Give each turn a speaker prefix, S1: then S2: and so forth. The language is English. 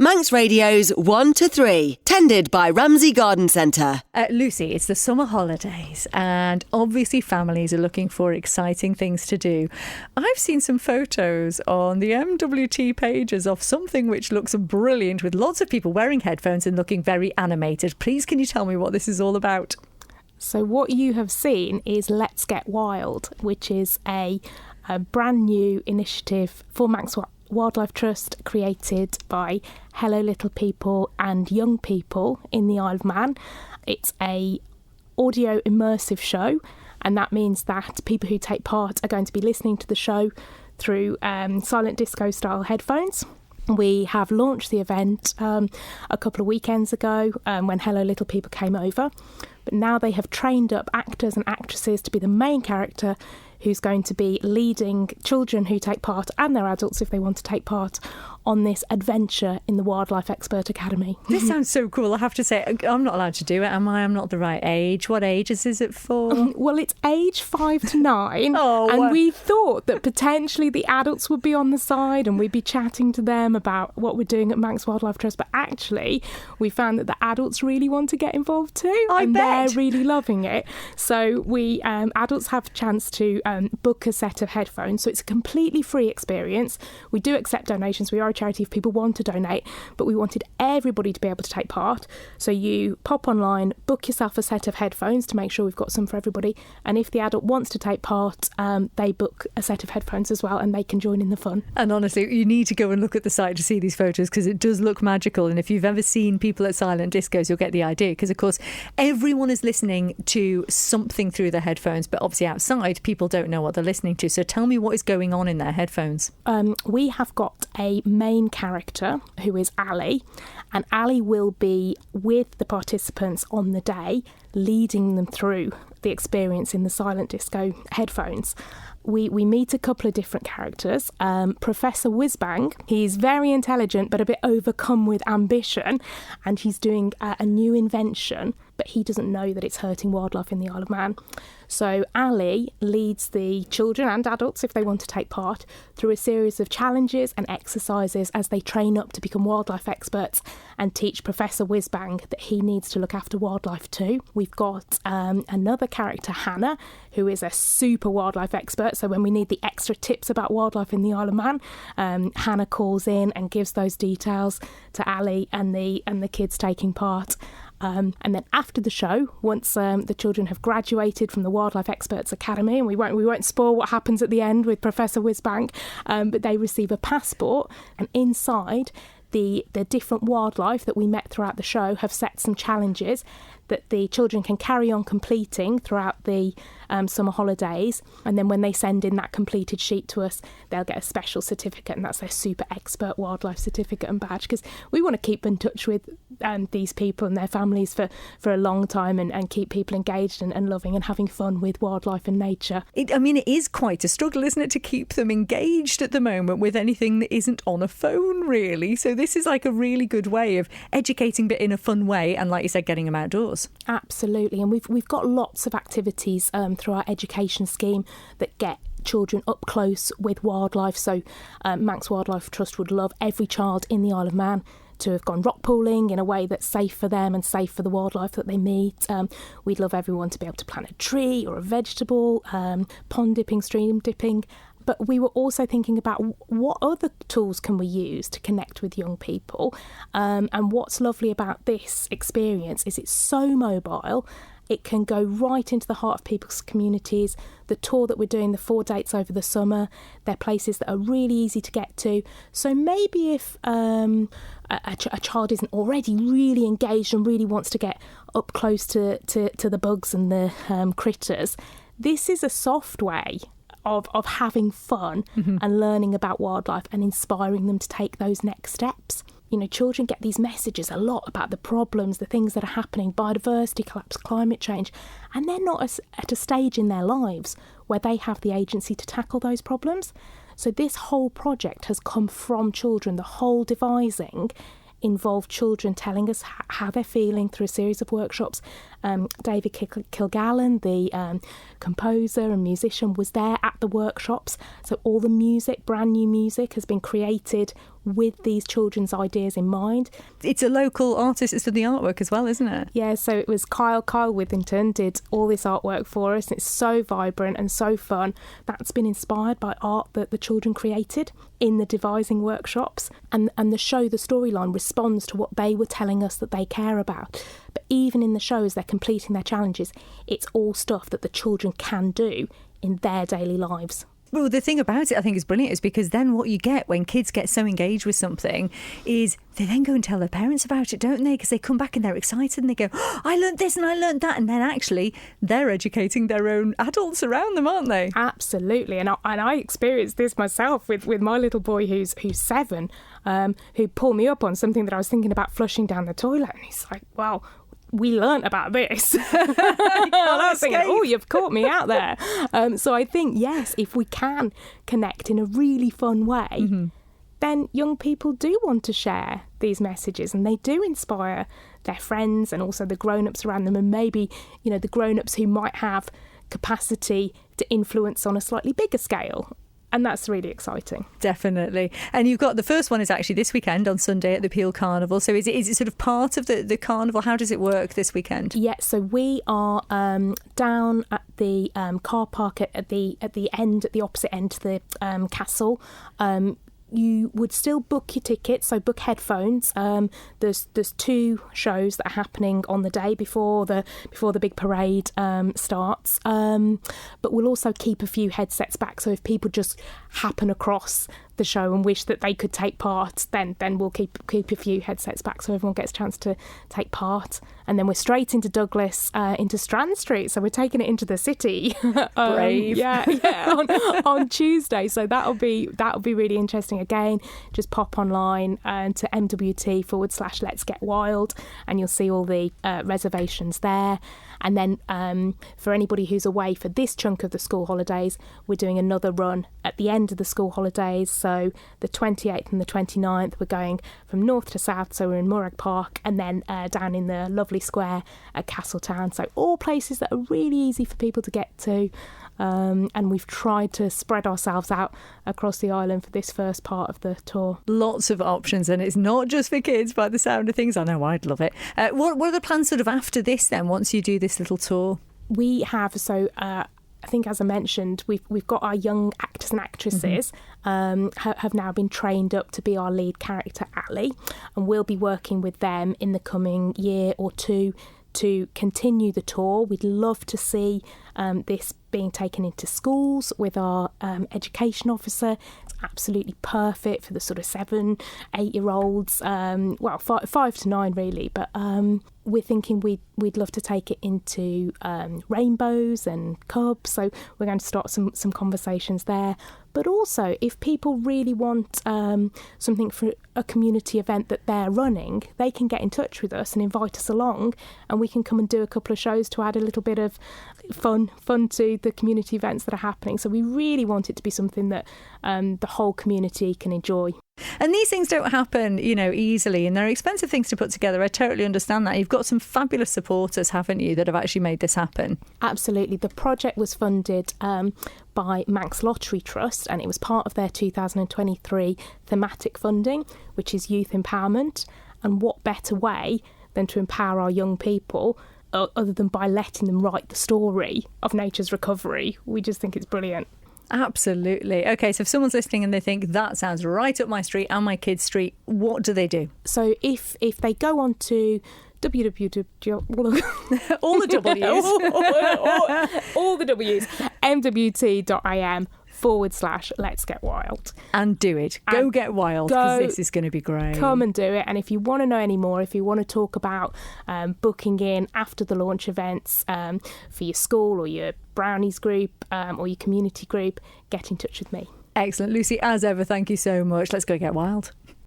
S1: Manx Radio's 1 to 3, tended by Ramsey Garden Centre.
S2: Lucy, it's the summer holidays and obviously families are looking for exciting things to do. I've seen some photos on the MWT pages of something which looks brilliant with lots of people wearing headphones and looking very animated. Please, can you tell me what this is all about?
S3: So what you have seen is Let's Get Wild, which is a brand new initiative for Manx Wildlife Trust, created by Hello Little People and young people in the Isle of Man. It's a audio immersive show, and that means that people who take part are going to be listening to the show through silent disco style headphones. We have launched the event a couple of weekends ago when Hello Little People came over, but now they have trained up actors and actresses to be the main character who's going to be leading children who take part, and their adults if they want to take part, on this adventure in the Wildlife Expert Academy.
S2: This sounds so cool. I have to say, I'm not allowed to do it, am I? I'm not the right age. What ages is it for?
S3: Well, it's age 5 to 9. And we thought that potentially the adults would be on the side and we'd be chatting to them about what we're doing at Manx Wildlife Trust. But actually, we found that the adults really want to get involved too.
S2: I bet.
S3: They're really loving it. So we adults have a chance to book a set of headphones. So it's a completely free experience. We do accept donations. We are a charity if people want to donate, but we wanted everybody to be able to take part. So you pop online, book yourself a set of headphones to make sure we've got some for everybody, and if the adult wants to take part, they book a set of headphones as well and they can join in the fun.
S2: And honestly, you need to go and look at the site to see these photos because it does look magical, and if you've ever seen people at silent discos you'll get the idea, because of course everyone is listening to something through their headphones, but obviously outside people don't know what they're listening to. So tell me what is going on in their headphones.
S3: We have got a main character who is Ali, and Ali will be with the participants on the day, leading them through the experience in the silent disco headphones. We meet a couple of different characters. Professor Whizbang, he's very intelligent but a bit overcome with ambition, and he's doing a new invention, but he doesn't know that it's hurting wildlife in the Isle of Man. So Ali leads the children and adults, if they want to take part, through a series of challenges and exercises as they train up to become wildlife experts and teach Professor Whizbang that he needs to look after wildlife too. We've got another character, Hannah, who is a super wildlife expert. So when we need the extra tips about wildlife in the Isle of Man, Hannah calls in and gives those details to Ali and the kids taking part. And then after the show, once the children have graduated from the Wildlife Experts Academy, and we won't spoil what happens at the end with Professor Whizbang, but they receive a passport, and inside the different wildlife that we met throughout the show have set some challenges that the children can carry on completing throughout the summer holidays. And then when they send in that completed sheet to us, they'll get a special certificate, and that's their super expert wildlife certificate and badge, because we want to keep in touch with these people and their families for a long time and keep people engaged and loving and having fun with wildlife and nature.
S2: It is quite a struggle, isn't it, to keep them engaged at the moment with anything that isn't on a phone, really. So this is like a really good way of educating, but in a fun way, and like you said, getting them outdoors.
S3: Absolutely, and we've got lots of activities through our education scheme that get children up close with wildlife. So Manx Wildlife Trust would love every child in the Isle of Man to have gone rock pooling in a way that's safe for them and safe for the wildlife that they meet. We'd love everyone to be able to plant a tree or a vegetable, pond dipping, stream dipping. But we were also thinking about what other tools can we use to connect with young people. And what's lovely about this experience is it's so mobile. It can go right into the heart of people's communities. The tour that we're doing, the 4 dates over the summer, they're places that are really easy to get to. So maybe if a child isn't already really engaged and really wants to get up close to the bugs and the critters, this is a soft way of having fun and learning about wildlife and inspiring them to take those next steps. You know, children get these messages a lot about the problems, the things that are happening, biodiversity collapse, climate change, and they're not at a stage in their lives where they have the agency to tackle those problems. So this whole project has come from children. The whole devising involved children telling us how they're feeling through a series of workshops David Kilgallon, the composer and musician, was there at the workshops. So all the music, brand new music, has been created with these children's ideas in mind.
S2: It's a local artist that's done the artwork as well, isn't it?
S3: Yeah, so it was Kyle Withington did all this artwork for us. It's so vibrant and so fun. That's been inspired by art that the children created in the devising workshops. And the show, the storyline, responds to what they were telling us that they care about. But even in the show, as they're completing their challenges, it's all stuff that the children can do in their daily lives.
S2: Well, the thing about it I think is brilliant is because then what you get when kids get so engaged with something is they then go and tell their parents about it, don't they? Because they come back and they're excited and they go, oh, I learnt this and I learnt that. And then actually they're educating their own adults around them, aren't they?
S3: Absolutely. And I experienced this myself with my little boy who's 7, who pulled me up on something that I was thinking about flushing down the toilet. And he's like, wow, we learnt about this. I was thinking, oh, you've caught me out there. So I think, yes, if we can connect in a really fun way, then young people do want to share these messages and they do inspire their friends and also the grown-ups around them, and maybe, you know, the grown-ups who might have capacity to influence on a slightly bigger scale. And that's really exciting.
S2: Definitely. And you've got the first one is actually this weekend on Sunday at the Peel Carnival. So is it sort of part of the carnival? How does it work this weekend?
S3: Yeah, so we are down at the car park at the opposite end to the castle. You would still book your tickets, so book headphones. There's 2 shows that are happening on the day before the big parade starts. But we'll also keep a few headsets back, so if people just happen across the show and wish that they could take part, then we'll keep a few headsets back so everyone gets a chance to take part. And then we're straight into Douglas, into Strand Street, so we're taking it into the city.
S2: Brave.
S3: On Tuesday, so that'll be really interesting. Again, just pop online to MWT/Let's Get Wild, and you'll see all the reservations there. And then for anybody who's away for this chunk of the school holidays, we're doing another run at the end of the school holidays. So the 28th and the 29th, we're going from north to south. So we're in Morag Park and then down in the lovely square at Castletown. So all places that are really easy for people to get to. And we've tried to spread ourselves out across the island for this first part of the tour.
S2: Lots of options, and it's not just for kids by the sound of things. I know I'd love it. What are the plans sort of after this then, once you do this little tour?
S3: We have, I think, as I mentioned, we've got our young actors and actresses have now been trained up to be our lead character, Ali, and we'll be working with them in the coming year or 2 to continue the tour. We'd love to see this being taken into schools with our education officer. It's absolutely perfect for the sort of 7-8-year-olds, 5 to 9 really, but we're thinking we'd love to take it into rainbows and cubs, so we're going to start some conversations there. But also, if people really want something for a community event that they're running, they can get in touch with us and invite us along, and we can come and do a couple of shows to add a little bit of fun to the community events that are happening. So we really want it to be something that the whole community can enjoy.
S2: And these things don't happen, easily, and they're expensive things to put together. I totally understand that. You've got some fabulous supporters, haven't you, that have actually made this happen? Absolutely.
S3: The project was funded by Manx Wildlife Trust, and it was part of their 2023 thematic funding, which is youth empowerment. And what better way than to empower our young people other than by letting them write the story of nature's recovery? We just think it's brilliant.
S2: Absolutely. OK, so if someone's listening and they think that sounds right up my street and my kids' street, what do they do?
S3: So if they go on to
S2: all the W's,
S3: all the W's, mwt.im/Let's Get Wild.
S2: And do it. Go get wild, because this is going to be great.
S3: Come and do it. And if you want to know any more, if you want to talk about booking in after the launch events for your school or your Brownies group or your community group, get in touch with me.
S2: Excellent. Lucy, as ever, thank you so much. Let's go get wild.